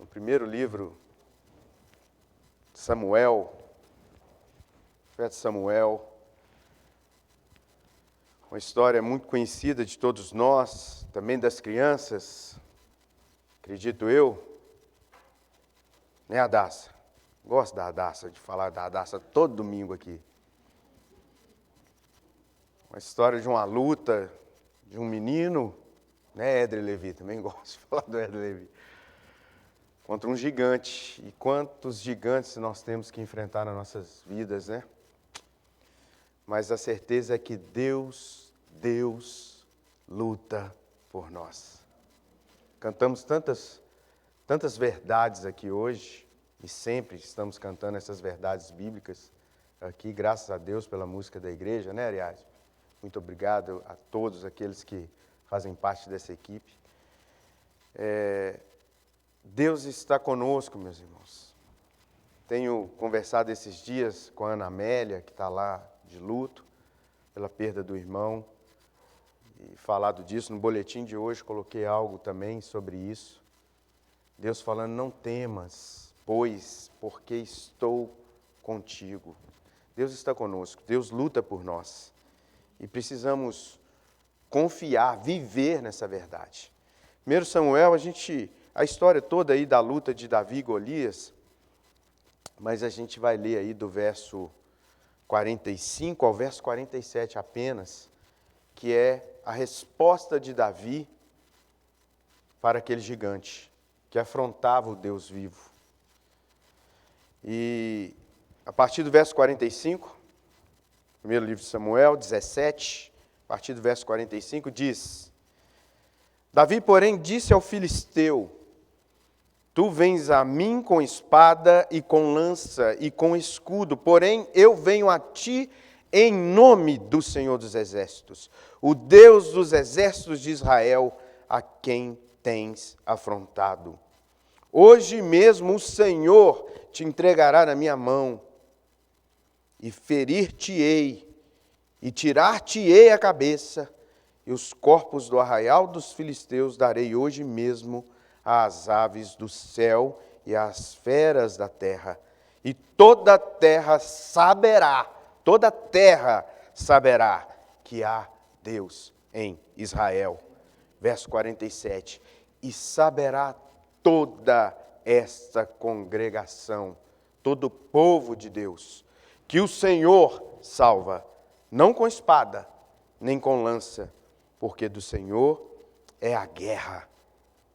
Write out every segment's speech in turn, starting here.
no primeiro livro de Samuel, profeta Samuel, uma história muito conhecida de todos nós, também das crianças, acredito eu, né, Adassa? Gosto da Adassa, de falar da Adassa todo domingo aqui. Uma história de uma luta de um menino, né, Éder Levi, também gosto de falar do Éder Levi, contra um gigante. E quantos gigantes nós temos que enfrentar nas nossas vidas, né? Mas a certeza é que Deus luta por nós. Cantamos tantas verdades aqui hoje, e sempre estamos cantando essas verdades bíblicas aqui, graças a Deus pela música da igreja, né, Ariadne? Muito obrigado a todos aqueles que fazem parte dessa equipe. Deus está conosco, meus irmãos. Tenho conversado esses dias com a Ana Amélia, que está lá de luto pela perda do irmão, e falado disso. No boletim de hoje coloquei algo também sobre isso. Deus falando, não temas, pois, porque estou contigo. Deus está conosco, Deus luta por nós. E precisamos confiar, viver nessa verdade. 1 Samuel, a história toda aí da luta de Davi e Golias, mas a gente vai ler aí do verso 45 ao verso 47 apenas, que é a resposta de Davi para aquele gigante que afrontava o Deus vivo. E a partir do verso 45, primeiro livro de Samuel, 17, a partir do verso 45, diz: Davi, porém, disse ao filisteu: Tu vens a mim com espada e com lança e com escudo, porém eu venho a ti em nome do Senhor dos Exércitos, o Deus dos exércitos de Israel, a quem tens afrontado. Hoje mesmo o Senhor te entregará na minha mão, e ferir-te-ei, e tirar-te-ei a cabeça, e os corpos do arraial dos filisteus darei hoje mesmo às aves do céu e às feras da terra. E toda a terra saberá que há Deus em Israel. Verso 47, e saberá toda esta congregação, todo o povo de Deus, que o Senhor salva, não com espada, nem com lança, porque do Senhor é a guerra,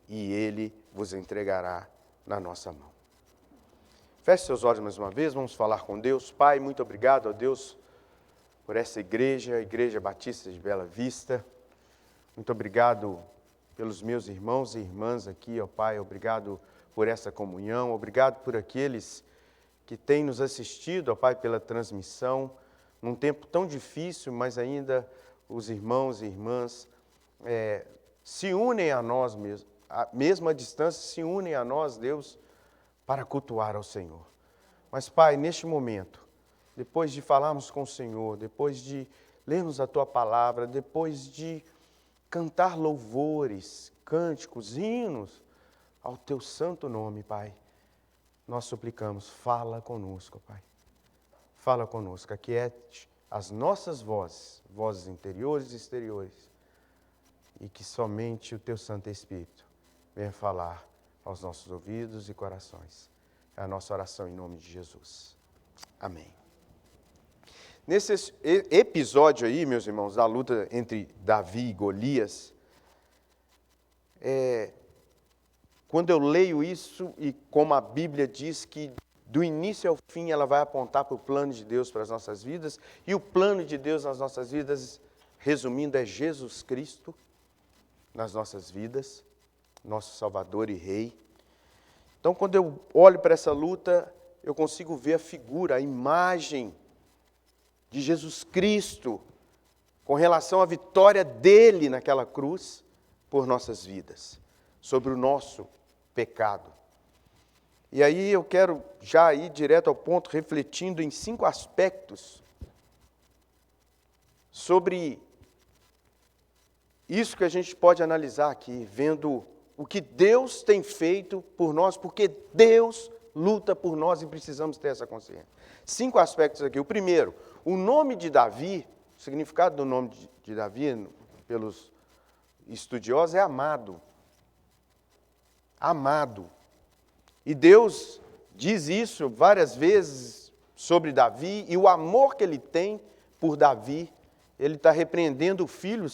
e Ele vos entregará na nossa mão. Feche seus olhos mais uma vez, vamos falar com Deus. Pai, muito obrigado a Deus por essa igreja, a Igreja Batista de Bela Vista. Muito obrigado pelos meus irmãos e irmãs aqui, ó Pai, obrigado por essa comunhão, obrigado por aqueles que têm nos assistido, ó Pai, pela transmissão, num tempo tão difícil, mas ainda os irmãos e irmãs se unem a nós mesmos, mesmo à distância, se unem a nós, Deus, para cultuar ao Senhor. Mas, Pai, neste momento, depois de falarmos com o Senhor, depois de lermos a Tua palavra, depois de cantar louvores, cânticos, hinos ao Teu santo nome, Pai, nós suplicamos, fala conosco, Pai. Fala conosco, aquiete as nossas vozes, vozes interiores e exteriores, e que somente o Teu Santo Espírito venha falar aos nossos ouvidos e corações. É a nossa oração em nome de Jesus. Amém. Nesse episódio aí, meus irmãos, da luta entre Davi e Golias, quando eu leio isso, e como a Bíblia diz que do início ao fim ela vai apontar para o plano de Deus para as nossas vidas, e o plano de Deus nas nossas vidas, resumindo, é Jesus Cristo nas nossas vidas, nosso Salvador e Rei. Então, quando eu olho para essa luta, eu consigo ver a figura, a imagem de Jesus Cristo com relação à vitória dele naquela cruz por nossas vidas, sobre o nosso pecado. E aí eu quero já ir direto ao ponto, refletindo em 5 aspectos sobre isso que a gente pode analisar aqui, vendo o que Deus tem feito por nós, porque Deus luta por nós e precisamos ter essa consciência. 5 aspectos aqui. O primeiro, o nome de Davi, o significado do nome de Davi, pelos estudiosos, é amado. Amado. E Deus diz isso várias vezes sobre Davi, e o amor que ele tem por Davi, ele está repreendendo o filho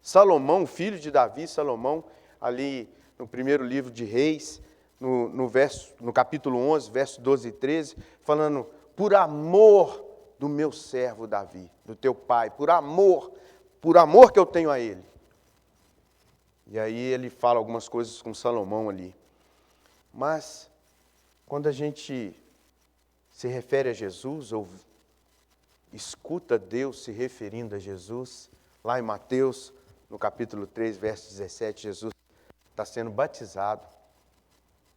Salomão, o filho de Davi, Salomão, ali no primeiro livro de Reis, no capítulo 11, verso 12 e 13, falando, por amor do meu servo Davi, do teu pai, por amor que eu tenho a ele. E aí ele fala algumas coisas com Salomão ali. Mas, quando a gente se refere a Jesus, ou escuta Deus se referindo a Jesus, lá em Mateus, no capítulo 3, verso 17, Jesus está sendo batizado.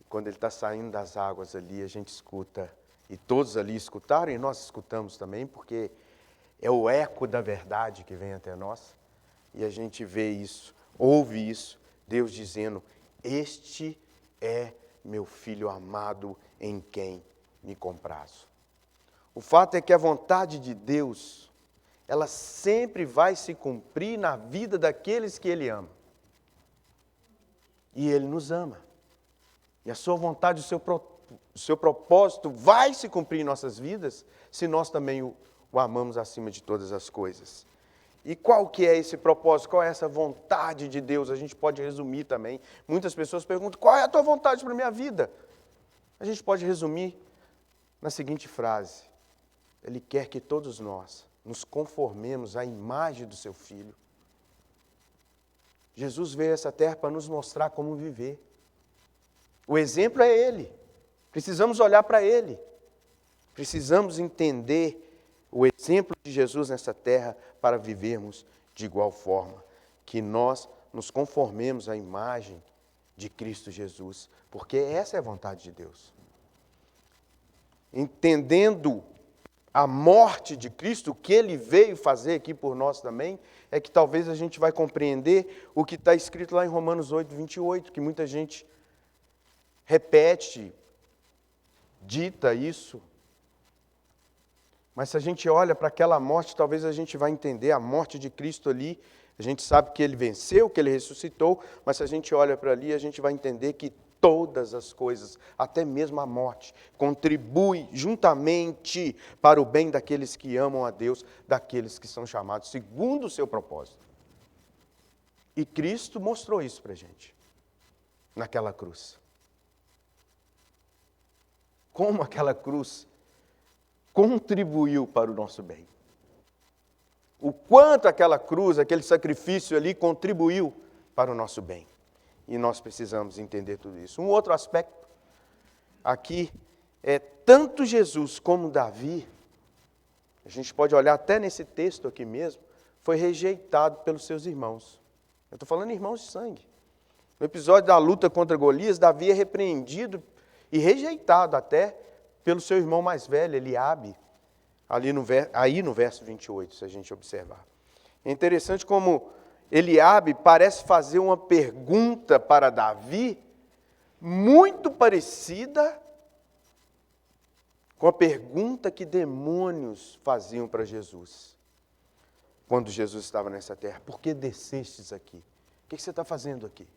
Quando ele está saindo das águas ali, a gente escuta, e todos ali escutaram, e nós escutamos também, porque é o eco da verdade que vem até nós, e a gente vê isso, ouve isso, Deus dizendo, este é meu filho amado em quem me comprazo. O fato é que a vontade de Deus, ela sempre vai se cumprir na vida daqueles que Ele ama. E Ele nos ama. E a sua vontade, o seu propósito vai se cumprir em nossas vidas, se nós também o amamos acima de todas as coisas. E qual que é esse propósito? Qual é essa vontade de Deus? A gente pode resumir também. Muitas pessoas perguntam, qual é a tua vontade para a minha vida? A gente pode resumir na seguinte frase. Ele quer que todos nós nos conformemos à imagem do seu Filho. Jesus veio a essa terra para nos mostrar como viver. O exemplo é Ele. Precisamos olhar para Ele. Precisamos entender o exemplo de Jesus nessa terra para vivermos de igual forma. Que nós nos conformemos à imagem de Cristo Jesus. Porque essa é a vontade de Deus. Entendendo a morte de Cristo, o que Ele veio fazer aqui por nós também, é que talvez a gente vai compreender o que está escrito lá em Romanos 8, 28, que muita gente repete, dita isso. Mas se a gente olha para aquela morte, talvez a gente vai entender a morte de Cristo ali. A gente sabe que Ele venceu, que Ele ressuscitou, mas se a gente olha para ali, a gente vai entender que todas as coisas, até mesmo a morte, contribui juntamente para o bem daqueles que amam a Deus, daqueles que são chamados segundo o seu propósito. E Cristo mostrou isso para a gente, naquela cruz. Como aquela cruz contribuiu para o nosso bem. O quanto aquela cruz, aquele sacrifício ali contribuiu para o nosso bem. E nós precisamos entender tudo isso. Um outro aspecto aqui é tanto Jesus como Davi, a gente pode olhar até nesse texto aqui mesmo, foi rejeitado pelos seus irmãos. Eu estou falando irmãos de sangue. No episódio da luta contra Golias, Davi é repreendido e rejeitado até pelo seu irmão mais velho, Eliabe, aí no verso 28, se a gente observar. É interessante como Eliabe parece fazer uma pergunta para Davi, muito parecida com a pergunta que demônios faziam para Jesus, quando Jesus estava nessa terra. Por que descestes aqui? O que você está fazendo aqui?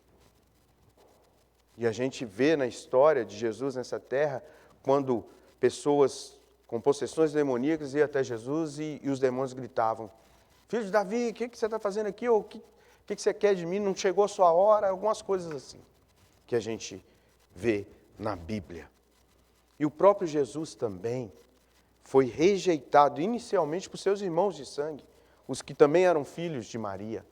E a gente vê na história de Jesus nessa terra, quando pessoas com possessões demoníacas iam até Jesus e os demônios gritavam, filho de Davi, o que você está fazendo aqui? Ou o que você quer de mim? Não chegou a sua hora? Algumas coisas assim, que a gente vê na Bíblia. E o próprio Jesus também foi rejeitado inicialmente por seus irmãos de sangue, os que também eram filhos de Maria,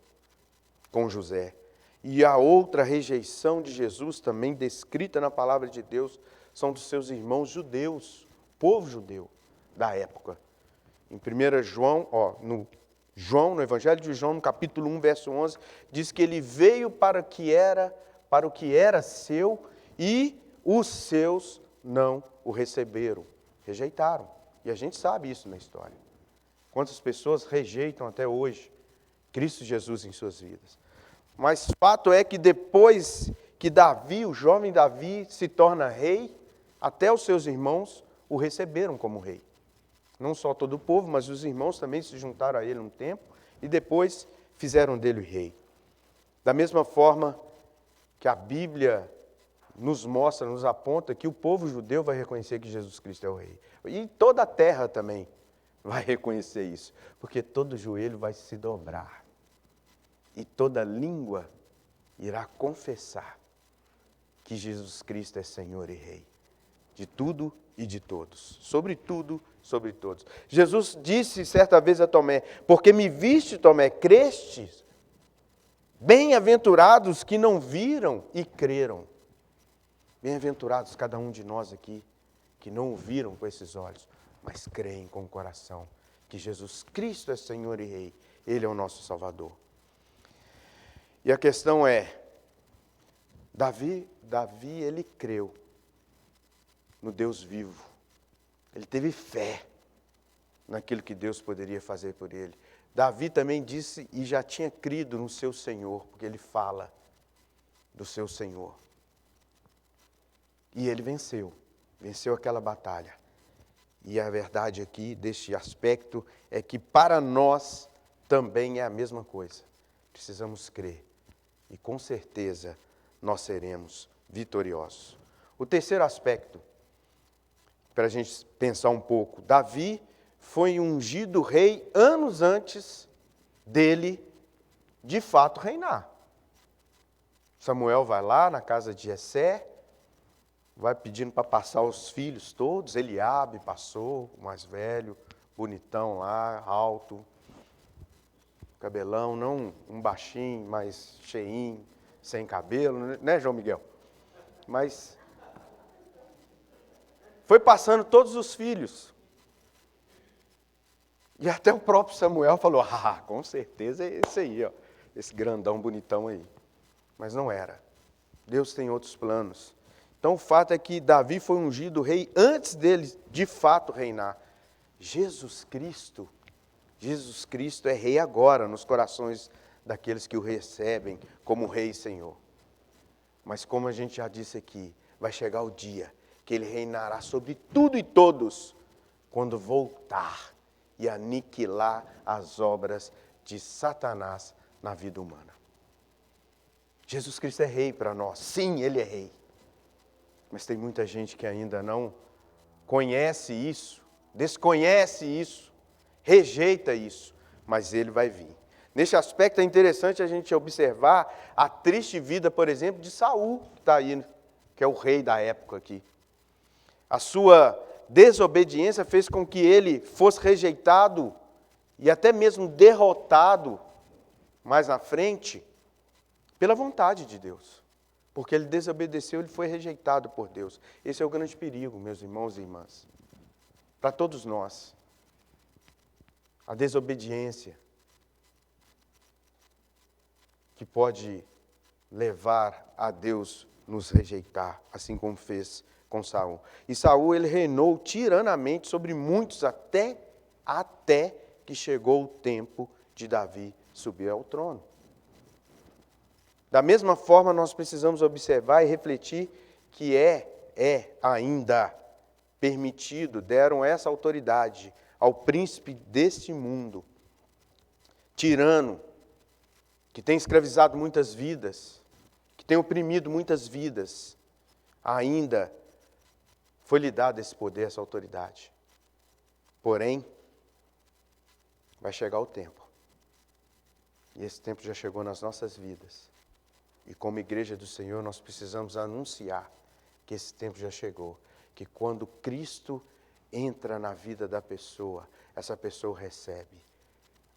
com José. E a outra rejeição de Jesus, também descrita na palavra de Deus, são dos seus irmãos judeus, povo judeu da época. Em 1 João, no Evangelho de João, no capítulo 1, verso 11, diz que ele veio para o que era seu e os seus não o receberam, rejeitaram. E a gente sabe isso na história. Quantas pessoas rejeitam até hoje Cristo Jesus em suas vidas. Mas fato é que depois que Davi, o jovem Davi, se torna rei, até os seus irmãos o receberam como rei. Não só todo o povo, mas os irmãos também se juntaram a ele um tempo e depois fizeram dele rei. Da mesma forma que a Bíblia nos mostra, nos aponta que o povo judeu vai reconhecer que Jesus Cristo é o rei. E toda a terra também vai reconhecer isso, porque todo joelho vai se dobrar e toda língua irá confessar que Jesus Cristo é Senhor e Rei de tudo e de todos, sobre tudo, sobre todos. Jesus disse certa vez a Tomé: porque me viste, Tomé, crestes? Bem-aventurados que não viram e creram. Bem-aventurados cada um de nós aqui, que não o viram com esses olhos, mas creem com o coração que Jesus Cristo é Senhor e Rei. Ele é o nosso Salvador. E a questão é, Davi, ele creu no Deus vivo. Ele teve fé naquilo que Deus poderia fazer por ele. Davi também disse e já tinha crido no seu Senhor, porque ele fala do seu Senhor. E ele venceu aquela batalha. E a verdade aqui, deste aspecto, é que para nós também é a mesma coisa. Precisamos crer. E com certeza nós seremos vitoriosos. O terceiro aspecto, para a gente pensar um pouco, Davi foi ungido rei anos antes dele, de fato, reinar. Samuel vai lá na casa de Jessé, vai pedindo para passar os filhos todos. Eliabe passou, o mais velho, bonitão lá, alto, cabelão, não um baixinho, mas cheinho, sem cabelo, né, João Miguel? Mas foi passando todos os filhos. E até o próprio Samuel falou: com certeza é esse aí, ó, esse grandão bonitão aí. Mas não era. Deus tem outros planos. Então o fato é que Davi foi ungido rei antes dele de fato reinar. Jesus Cristo é rei agora nos corações daqueles que o recebem como rei e Senhor. Mas como a gente já disse aqui, vai chegar o dia que ele reinará sobre tudo e todos, quando voltar e aniquilar as obras de Satanás na vida humana. Jesus Cristo é rei para nós. Sim, ele é rei. Mas tem muita gente que ainda não conhece isso, desconhece isso, rejeita isso, mas ele vai vir. Neste aspecto é interessante a gente observar a triste vida, por exemplo, de Saul, que está aí, que é o rei da época aqui. A sua desobediência fez com que ele fosse rejeitado e até mesmo derrotado mais na frente pela vontade de Deus. Porque ele desobedeceu, ele foi rejeitado por Deus. Esse é o grande perigo, meus irmãos e irmãs. Para todos nós. A desobediência que pode levar a Deus nos rejeitar, assim como fez com Saul. E Saul, ele reinou tiranamente sobre muitos até que chegou o tempo de Davi subir ao trono. Da mesma forma, nós precisamos observar e refletir que é ainda permitido, deram essa autoridade ao príncipe deste mundo, tirano, que tem escravizado muitas vidas, que tem oprimido muitas vidas, ainda foi-lhe dado esse poder, essa autoridade. Porém, vai chegar o tempo. E esse tempo já chegou nas nossas vidas. E como igreja do Senhor, nós precisamos anunciar que esse tempo já chegou. Que quando Cristo entra na vida da pessoa, essa pessoa recebe.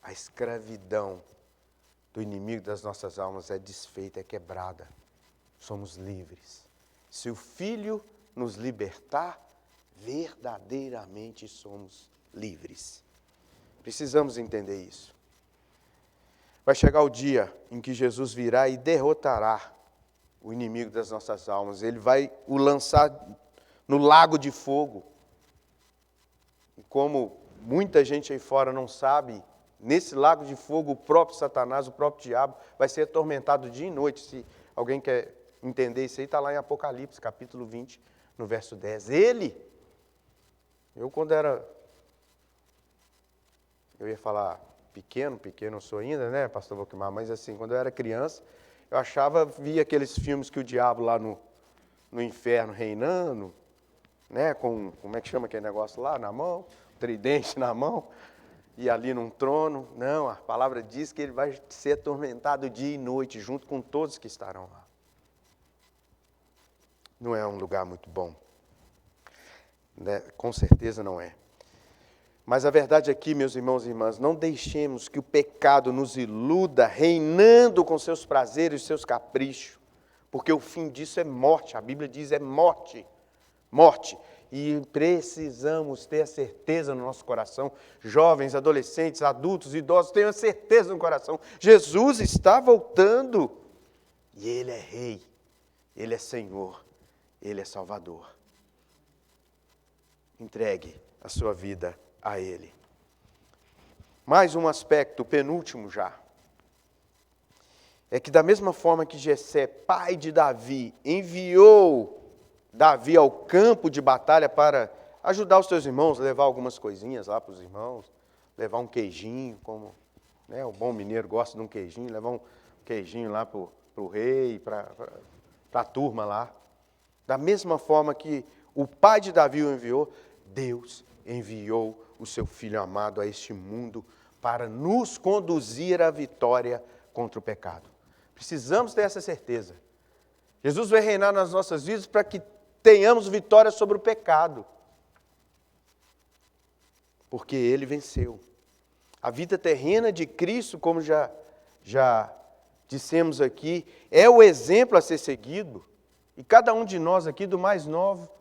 A escravidão do inimigo das nossas almas é desfeita, é quebrada. Somos livres. Se o Filho nos libertar, verdadeiramente somos livres. Precisamos entender isso. Vai chegar o dia em que Jesus virá e derrotará o inimigo das nossas almas. Ele vai o lançar no lago de fogo. E como muita gente aí fora não sabe, nesse lago de fogo o próprio Satanás, o próprio diabo, vai ser atormentado dia e noite. Se alguém quer entender isso aí, está lá em Apocalipse, capítulo 20, no verso 10. Eu quando era, eu ia falar pequeno eu sou ainda, né, pastor Volquimar, mas assim, quando eu era criança, eu via aqueles filmes que o diabo lá no inferno reinando, né, como é que chama aquele negócio lá na mão, tridente na mão, e ali num trono. Não, a palavra diz que ele vai ser atormentado dia e noite, junto com todos que estarão lá. Não é um lugar muito bom, né? Com certeza não é. Mas a verdade aqui, meus irmãos e irmãs, não deixemos que o pecado nos iluda, reinando com seus prazeres e seus caprichos, porque o fim disso é morte. A Bíblia diz é morte, morte. E precisamos ter a certeza no nosso coração, jovens, adolescentes, adultos, idosos, tenham a certeza no coração, Jesus está voltando, e Ele é Rei, Ele é Senhor, Ele é Salvador. Entregue a sua vida a Ele. Mais um aspecto, penúltimo já, é que da mesma forma que Jessé, pai de Davi, enviou Davi ao campo de batalha para ajudar os seus irmãos, levar algumas coisinhas lá para os irmãos, levar um queijinho, como, né, o bom mineiro gosta de um queijinho, levar um queijinho lá para o rei, para a turma lá. Da mesma forma que o pai de Davi o enviou, Deus enviou o seu Filho amado a este mundo para nos conduzir à vitória contra o pecado. Precisamos ter essa certeza. Jesus vai reinar nas nossas vidas para que tenhamos vitória sobre o pecado. Porque Ele venceu. A vida terrena de Cristo, como já dissemos aqui, é o exemplo a ser seguido. E cada um de nós aqui, do mais novo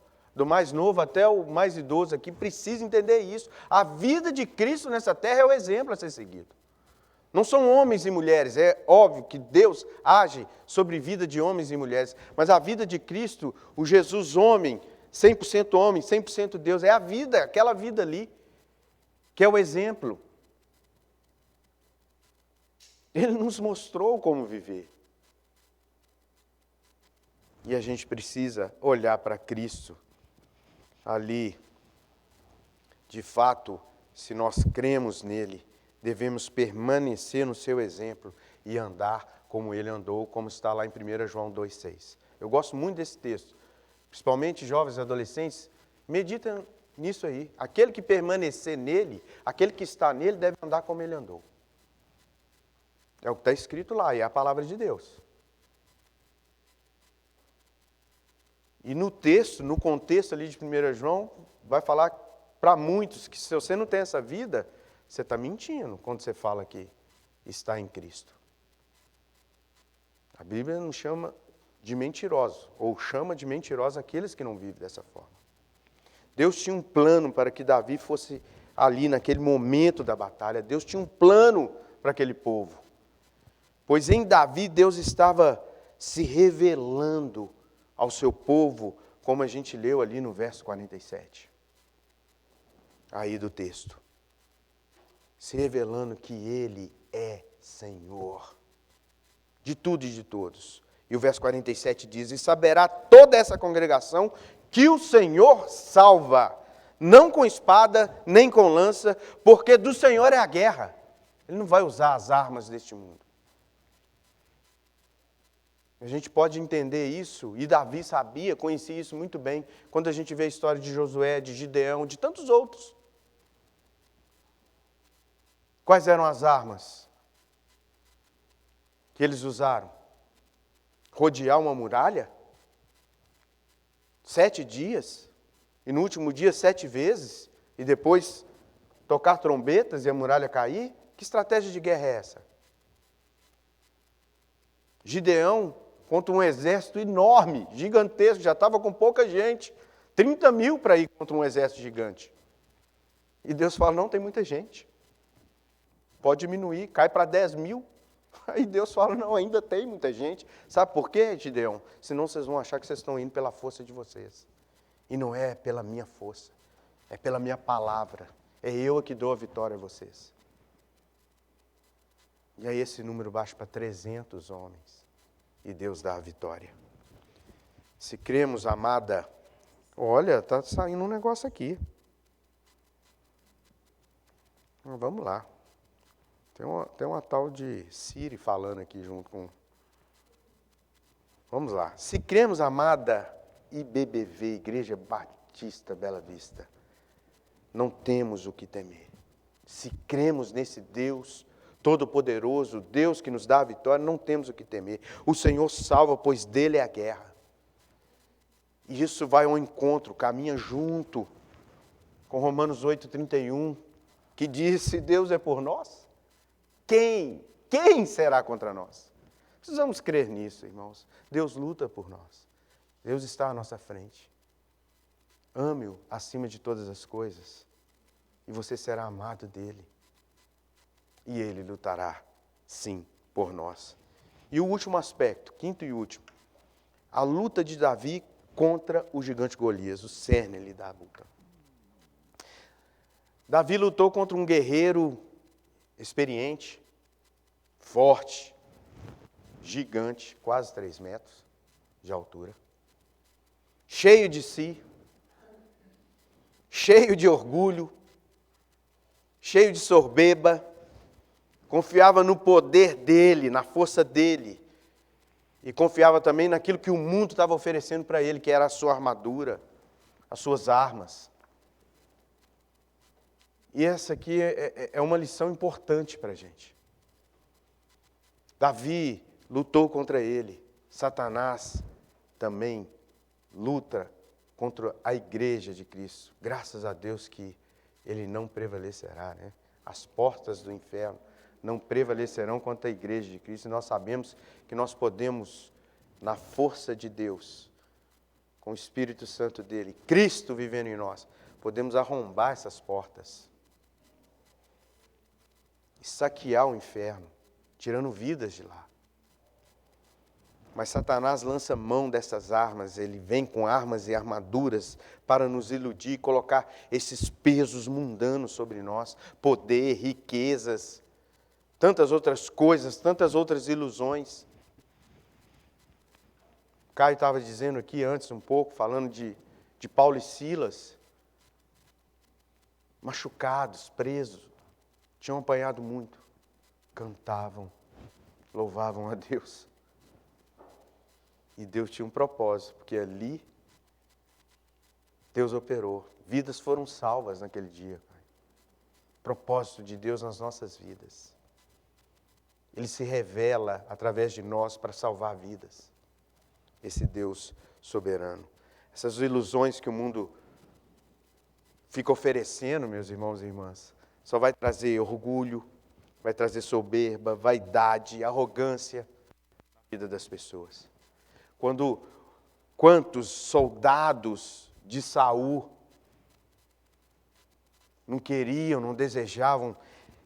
até o mais idoso aqui, precisa entender isso. A vida de Cristo nessa terra é o exemplo a ser seguido. Não são homens e mulheres, é óbvio que Deus age sobre a vida de homens e mulheres, mas a vida de Cristo, o Jesus homem, 100% Deus, é a vida, aquela vida ali, que é o exemplo. Ele nos mostrou como viver. E a gente precisa olhar para Cristo ali. De fato, se nós cremos nele, devemos permanecer no seu exemplo e andar como ele andou, como está lá em 1 João 2,6. Eu gosto muito desse texto, principalmente jovens e adolescentes, meditam nisso aí. Aquele que permanecer nele, aquele que está nele, deve andar como ele andou. É o que está escrito lá, e é a palavra de Deus. E no texto, no contexto ali de 1 João, vai falar para muitos que se você não tem essa vida, você está mentindo quando você fala que está em Cristo. A Bíblia não chama de mentiroso, ou chama de mentirosos aqueles que não vivem dessa forma. Deus tinha um plano para que Davi fosse ali naquele momento da batalha. Deus tinha um plano para aquele povo. Pois em Davi Deus estava se revelando ao seu povo, como a gente leu ali no verso 47. Aí do texto. Se revelando que Ele é Senhor de tudo e de todos. E o verso 47 diz, e saberá toda essa congregação que o Senhor salva, não com espada, nem com lança, porque do Senhor é a guerra. Ele não vai usar as armas deste mundo. A gente pode entender isso, e Davi sabia, conhecia isso muito bem, quando a gente vê a história de Josué, de Gideão, de tantos outros. Quais eram as armas que eles usaram? Rodear uma muralha? 7 dias? E no último dia 7 vezes? E depois tocar trombetas e a muralha cair? Que estratégia de guerra é essa? Gideão contra um exército enorme, gigantesco, já estava com pouca gente. 30 mil para ir contra um exército gigante. E Deus fala, não, tem muita gente. Pode diminuir, cai para 10 mil. Aí Deus fala, não, ainda tem muita gente. Sabe por quê, Gideão? Senão vocês vão achar que vocês estão indo pela força de vocês. E não é pela minha força, é pela minha palavra. É eu que dou a vitória a vocês. E aí esse número baixa para 300 homens. E Deus dá a vitória. Se cremos, amada, olha, está saindo um negócio aqui. Vamos lá. Tem uma tal de Siri falando aqui junto com... Vamos lá. Se cremos, amada IBBV, Igreja Batista Bela Vista, não temos o que temer. Se cremos nesse Deus Todo-Poderoso, Deus que nos dá a vitória, não temos o que temer. O Senhor salva, pois dele é a guerra. E isso vai ao encontro, caminha junto com Romanos 8,31, que diz, se Deus é por nós, quem será contra nós? Precisamos crer nisso, irmãos. Deus luta por nós. Deus está à nossa frente. Ame-o acima de todas as coisas, e você será amado dele. E ele lutará, sim, por nós. E o último aspecto, quinto e último, a luta de Davi contra o gigante Golias, o cerne ali da luta. Davi lutou contra um guerreiro experiente, forte, gigante, quase 3 metros de altura, cheio de si, cheio de orgulho, cheio de soberba, confiava no poder dele, na força dele, e confiava também naquilo que o mundo estava oferecendo para ele, que era a sua armadura, as suas armas. E essa aqui é uma lição importante para a gente. Davi lutou contra ele, Satanás também luta contra a igreja de Cristo. Graças a Deus que ele não prevalecerá, né? As portas do inferno não prevalecerão contra a igreja de Cristo. E nós sabemos que nós podemos, na força de Deus, com o Espírito Santo dele, Cristo vivendo em nós, podemos arrombar essas portas e saquear o inferno, tirando vidas de lá. Mas Satanás lança mão dessas armas, ele vem com armas e armaduras para nos iludir, colocar esses pesos mundanos sobre nós, poder, riquezas, tantas outras coisas, tantas outras ilusões. O Caio estava dizendo aqui antes um pouco, falando de Paulo e Silas, machucados, presos, tinham apanhado muito, cantavam, louvavam a Deus. E Deus tinha um propósito, porque ali Deus operou. Vidas foram salvas naquele dia. Propósito de Deus nas nossas vidas. Ele se revela através de nós para salvar vidas. Esse Deus soberano. Essas ilusões que o mundo fica oferecendo, meus irmãos e irmãs, só vai trazer orgulho, vai trazer soberba, vaidade, arrogância na vida das pessoas. Quantos soldados de Saul não queriam, não desejavam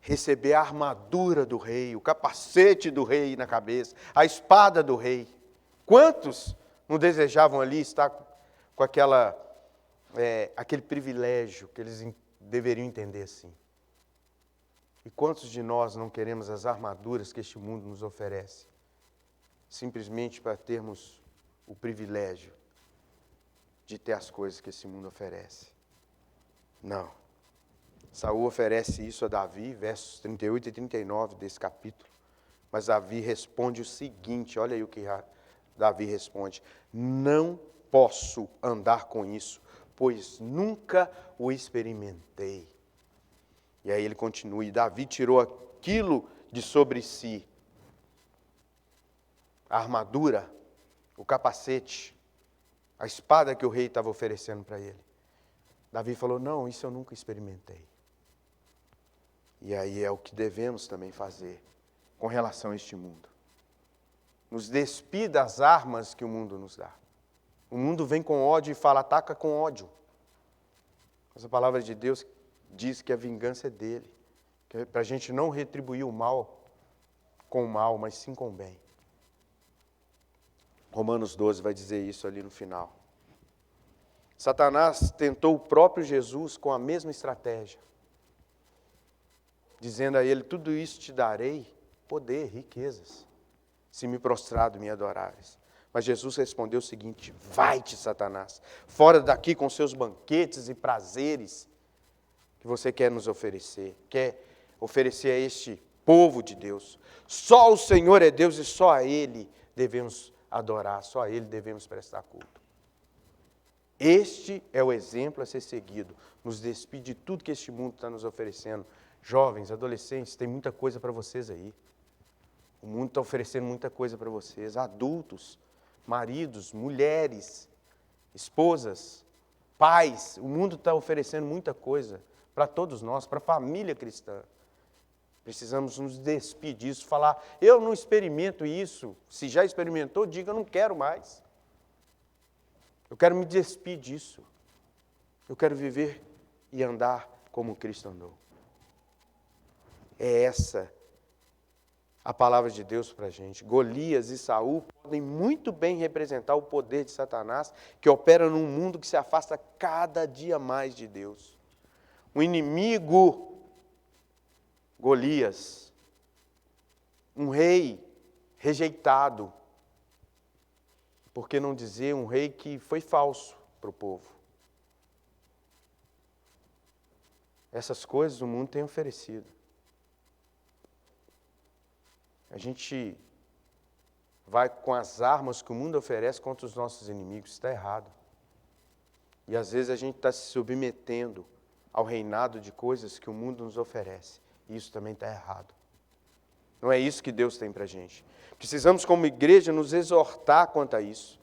receber a armadura do rei, o capacete do rei na cabeça, a espada do rei. Quantos não desejavam ali estar com aquele privilégio que eles deveriam entender assim? E quantos de nós não queremos as armaduras que este mundo nos oferece, simplesmente para termos o privilégio de ter as coisas que esse mundo oferece? Não. Saul oferece isso a Davi, versos 38 e 39 desse capítulo. Mas Davi responde o seguinte, olha aí o que Davi responde: não posso andar com isso, pois nunca o experimentei. E aí ele continua, e Davi tirou aquilo de sobre si, a armadura, o capacete, a espada que o rei estava oferecendo para ele. Davi falou, não, isso eu nunca experimentei. E aí é o que devemos também fazer com relação a este mundo. Nos despir das armas que o mundo nos dá. O mundo vem com ódio e fala, ataca com ódio. Mas a palavra de Deus diz que a vingança é dele. Que é para a gente não retribuir o mal com o mal, mas sim com o bem. Romanos 12 vai dizer isso ali no final. Satanás tentou o próprio Jesus com a mesma estratégia. Dizendo a ele, tudo isso te darei, poder, riquezas, se me prostrado me adorares. Mas Jesus respondeu o seguinte: vai-te, Satanás, fora daqui com seus banquetes e prazeres que você quer nos oferecer, quer oferecer a este povo de Deus. Só o Senhor é Deus e só a Ele devemos adorar, só a Ele devemos prestar culto. Este é o exemplo a ser seguido. Nos despide de tudo que este mundo está nos oferecendo. Jovens, adolescentes, tem muita coisa para vocês aí. O mundo está oferecendo muita coisa para vocês. Adultos, maridos, mulheres, esposas, pais. O mundo está oferecendo muita coisa para todos nós, para a família cristã. Precisamos nos despedir disso, falar, eu não experimento isso. Se já experimentou, diga, eu não quero mais. Eu quero me despir disso. Eu quero viver e andar como Cristo andou. É essa a palavra de Deus para a gente. Golias e Saul podem muito bem representar o poder de Satanás, que opera num mundo que se afasta cada dia mais de Deus. O inimigo, Golias, um rei rejeitado, por que não dizer um rei que foi falso para o povo. Essas coisas o mundo tem oferecido. A gente vai com as armas que o mundo oferece contra os nossos inimigos, está errado. E às vezes a gente está se submetendo ao reinado de coisas que o mundo nos oferece. E isso também está errado. Não é isso que Deus tem para a gente. Precisamos, como igreja, nos exortar quanto a isso.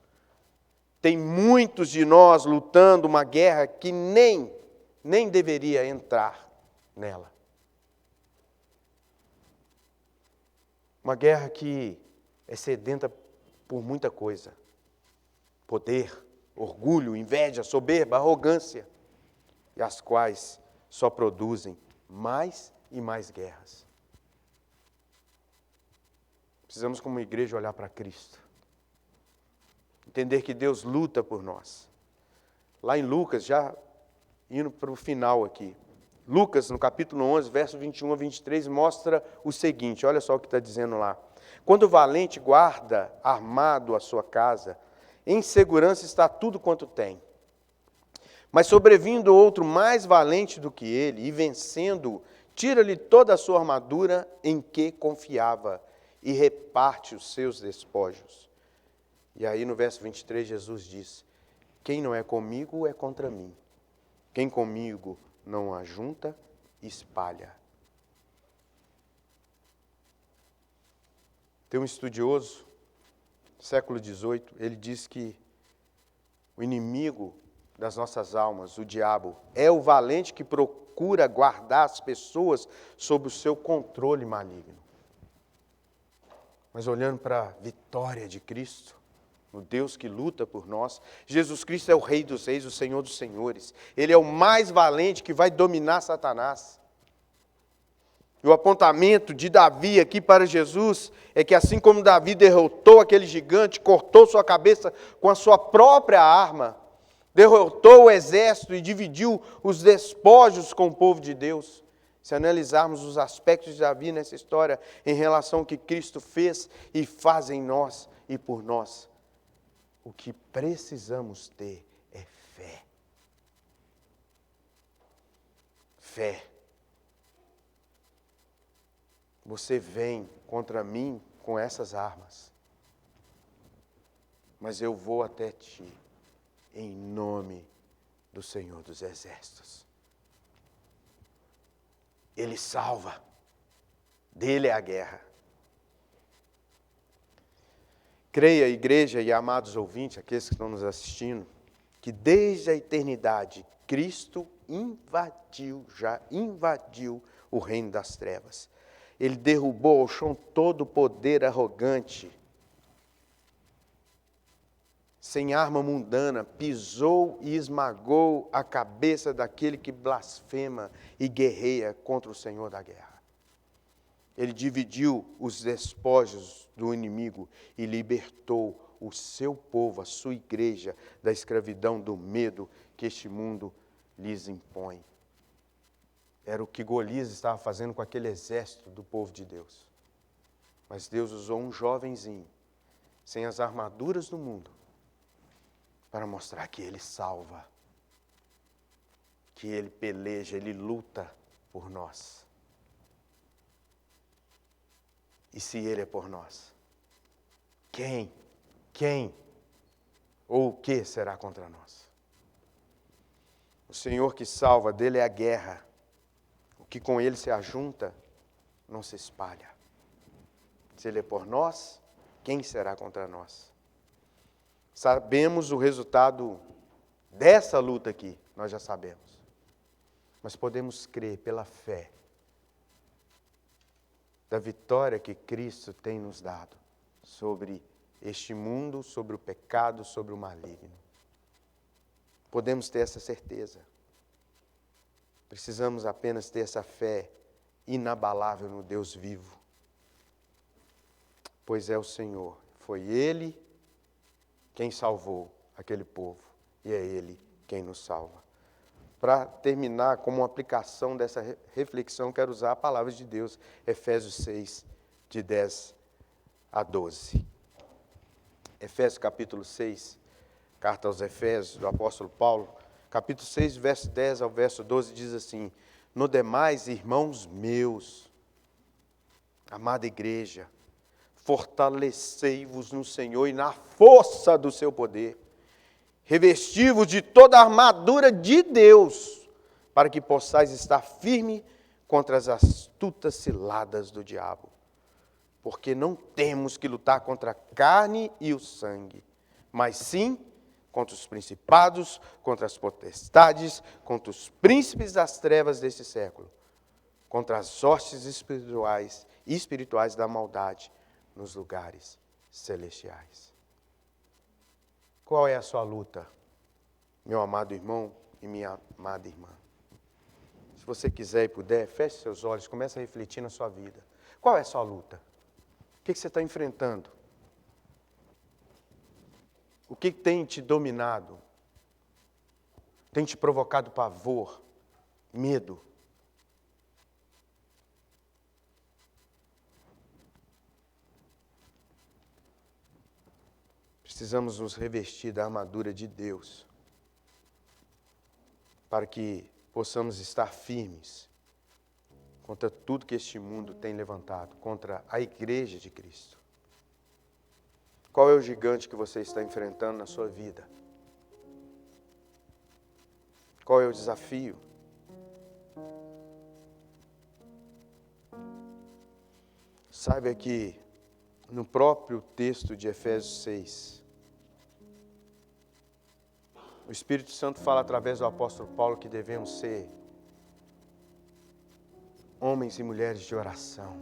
Tem muitos de nós lutando uma guerra que nem deveria entrar nela. Uma guerra que é sedenta por muita coisa. Poder, orgulho, inveja, soberba, arrogância. E as quais só produzem mais e mais guerras. Precisamos, como igreja, olhar para Cristo. Entender que Deus luta por nós. Lá em Lucas, já indo para o final aqui. Lucas, no capítulo 11, verso 21 a 23, mostra o seguinte, olha só o que está dizendo lá. Quando o valente guarda armado a sua casa, em segurança está tudo quanto tem. Mas sobrevindo outro mais valente do que ele, e vencendo-o, tira-lhe toda a sua armadura em que confiava, e reparte os seus despojos. E aí no verso 23, Jesus diz, quem não é comigo é contra mim. Quem comigo não ajunta, espalha. Tem um estudioso, século XVIII, ele diz que o inimigo das nossas almas, o diabo, é o valente que procura guardar as pessoas sob o seu controle maligno. Mas olhando para a vitória de Cristo, o Deus que luta por nós, Jesus Cristo é o Rei dos Reis, o Senhor dos Senhores. Ele é o mais valente que vai dominar Satanás. E o apontamento de Davi aqui para Jesus é que assim como Davi derrotou aquele gigante, cortou sua cabeça com a sua própria arma, derrotou o exército e dividiu os despojos com o povo de Deus. Se analisarmos os aspectos de Davi nessa história em relação ao que Cristo fez e faz em nós e por nós, o que precisamos ter é fé. Fé. Você vem contra mim com essas armas, mas eu vou até ti, em nome do Senhor dos Exércitos. Ele salva, dele é a guerra. Creia, igreja e amados ouvintes, aqueles que estão nos assistindo, que desde a eternidade, Cristo já invadiu o reino das trevas. Ele derrubou ao chão todo o poder arrogante, sem arma mundana, pisou e esmagou a cabeça daquele que blasfema e guerreia contra o Senhor da guerra. Ele dividiu os despojos do inimigo e libertou o seu povo, a sua igreja, da escravidão, do medo que este mundo lhes impõe. Era o que Golias estava fazendo com aquele exército do povo de Deus. Mas Deus usou um jovenzinho sem as armaduras do mundo, para mostrar que Ele salva, que Ele peleja, Ele luta por nós. E se Ele é por nós, quem ou o que será contra nós? O Senhor que salva, dele é a guerra. O que com Ele se ajunta, não se espalha. Se Ele é por nós, quem será contra nós? Sabemos o resultado dessa luta aqui, nós já sabemos. Mas podemos crer pela fé da vitória que Cristo tem nos dado sobre este mundo, sobre o pecado, sobre o maligno. Podemos ter essa certeza. Precisamos apenas ter essa fé inabalável no Deus vivo. Pois é o Senhor, foi Ele quem salvou aquele povo e é Ele quem nos salva. Para terminar, como uma aplicação dessa reflexão, quero usar a palavra de Deus, Efésios 6, de 10 a 12. Efésios capítulo 6, carta aos Efésios, do apóstolo Paulo, capítulo 6, verso 10 ao verso 12, diz assim: no demais, irmãos meus, amada igreja, fortalecei-vos no Senhor e na força do seu poder. Revesti-vos de toda a armadura de Deus, para que possais estar firme contra as astutas ciladas do diabo. Porque não temos que lutar contra a carne e o sangue, mas sim contra os principados, contra as potestades, contra os príncipes das trevas desse século, contra as hostes espirituais da maldade nos lugares celestiais. Qual é a sua luta, meu amado irmão e minha amada irmã? Se você quiser e puder, feche seus olhos, comece a refletir na sua vida. Qual é a sua luta? O que você está enfrentando? O que tem te dominado? Tem te provocado pavor, medo? Precisamos nos revestir da armadura de Deus, para que possamos estar firmes contra tudo que este mundo tem levantado, contra a igreja de Cristo. Qual é o gigante que você está enfrentando na sua vida? Qual é o desafio? Saiba que no próprio texto de Efésios 6, o Espírito Santo fala através do apóstolo Paulo que devemos ser homens e mulheres de oração.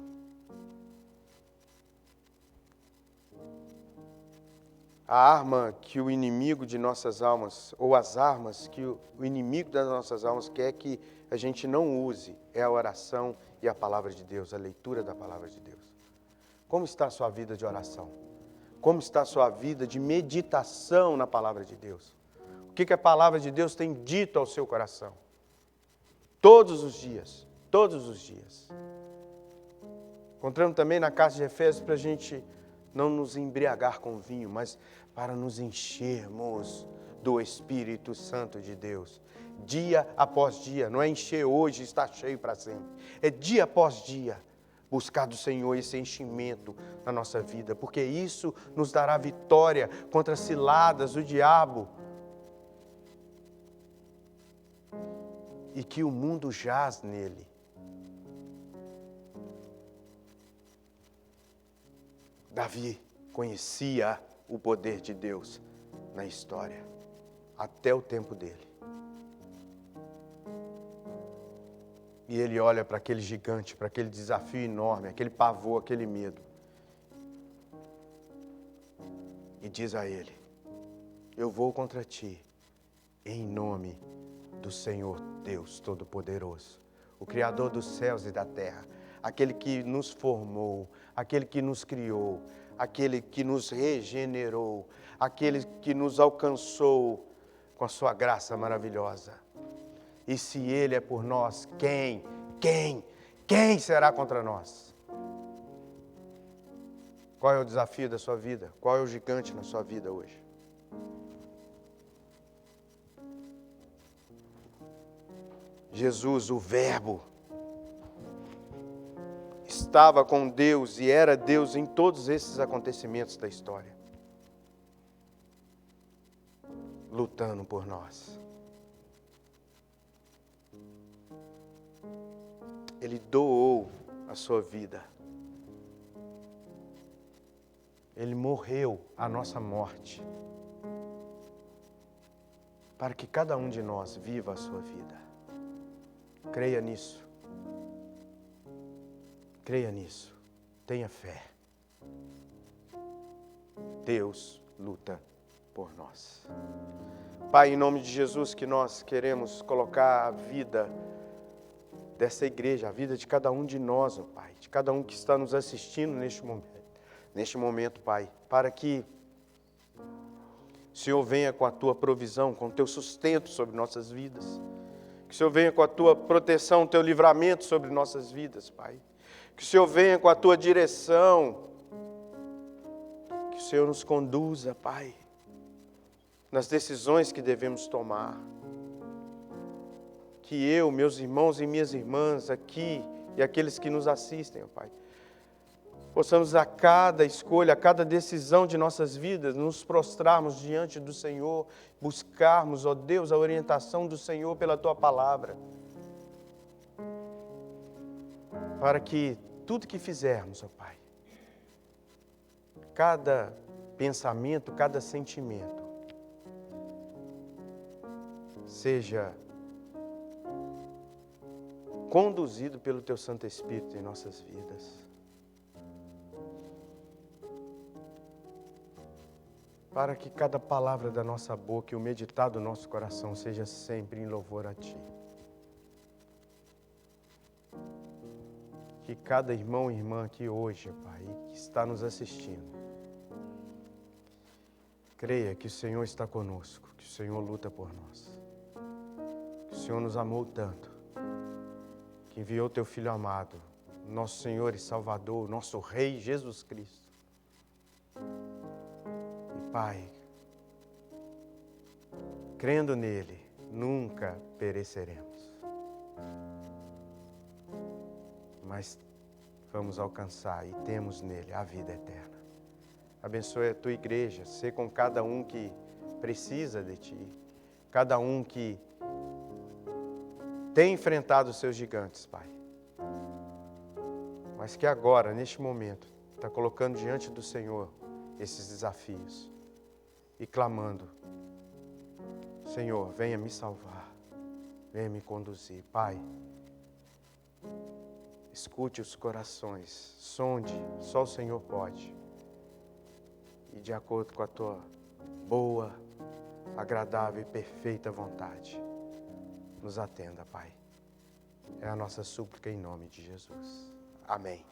A arma que o inimigo de nossas almas, ou as armas que o inimigo das nossas almas quer que a gente não use, é a oração e a palavra de Deus, a leitura da palavra de Deus. Como está a sua vida de oração? Como está a sua vida de meditação na palavra de Deus? O que a palavra de Deus tem dito ao seu coração? Todos os dias, todos os dias. Encontramos também na carta de Efésios para a gente não nos embriagar com vinho, mas para nos enchermos do Espírito Santo de Deus. Dia após dia, não é encher hoje e estar cheio para sempre. É dia após dia, buscar do Senhor esse enchimento na nossa vida, porque isso nos dará vitória contra as ciladas do diabo. E que o mundo jaz nele. Davi conhecia o poder de Deus na história, até o tempo dele. E ele olha para aquele gigante, para aquele desafio enorme, aquele pavor, aquele medo. E diz a ele: eu vou contra ti, em nome do Senhor Deus Todo-Poderoso, o Criador dos céus e da terra, aquele que nos formou, aquele que nos criou, aquele que nos regenerou, aquele que nos alcançou com a sua graça maravilhosa. E se Ele é por nós, quem será contra nós? Qual é o desafio da sua vida? Qual é o gigante na sua vida hoje? Jesus, o Verbo, estava com Deus e era Deus em todos esses acontecimentos da história, lutando por nós. Ele doou a sua vida. Ele morreu a nossa morte, para que cada um de nós viva a sua vida. Creia nisso. Creia nisso. Tenha fé. Deus luta por nós. Pai, em nome de Jesus, que nós queremos colocar a vida dessa igreja, a vida de cada um de nós, ó Pai, de cada um que está nos assistindo neste momento, Pai, para que o Senhor venha com a Tua provisão, com o Teu sustento sobre nossas vidas, que o Senhor venha com a Tua proteção, o Teu livramento sobre nossas vidas, Pai, que o Senhor venha com a Tua direção, que o Senhor nos conduza, Pai, nas decisões que devemos tomar. Que eu, meus irmãos e minhas irmãs aqui e aqueles que nos assistem, ó Pai, possamos a cada escolha, a cada decisão de nossas vidas, nos prostrarmos diante do Senhor, buscarmos, ó Deus, a orientação do Senhor pela Tua palavra, para que tudo que fizermos, ó Pai, cada pensamento, cada sentimento, seja conduzido pelo Teu Santo Espírito em nossas vidas. Para que cada palavra da nossa boca e o meditar do nosso coração seja sempre em louvor a Ti. Que cada irmão e irmã aqui hoje, Pai, que está nos assistindo, creia que o Senhor está conosco, que o Senhor luta por nós, que o Senhor nos amou tanto, que enviou Teu Filho amado, nosso Senhor e Salvador, nosso Rei Jesus Cristo. E Pai, crendo nele, nunca pereceremos, mas vamos alcançar e temos nele a vida eterna. Abençoe a Tua igreja, sê com cada um que precisa de Ti, cada um que tem enfrentado os seus gigantes, Pai, mas que agora, neste momento, está colocando diante do Senhor esses desafios e clamando: Senhor, venha me salvar, venha me conduzir. Pai, escute os corações, sonde, só o Senhor pode, e de acordo com a Tua boa, agradável e perfeita vontade, nos atenda, Pai. É a nossa súplica em nome de Jesus. Amém.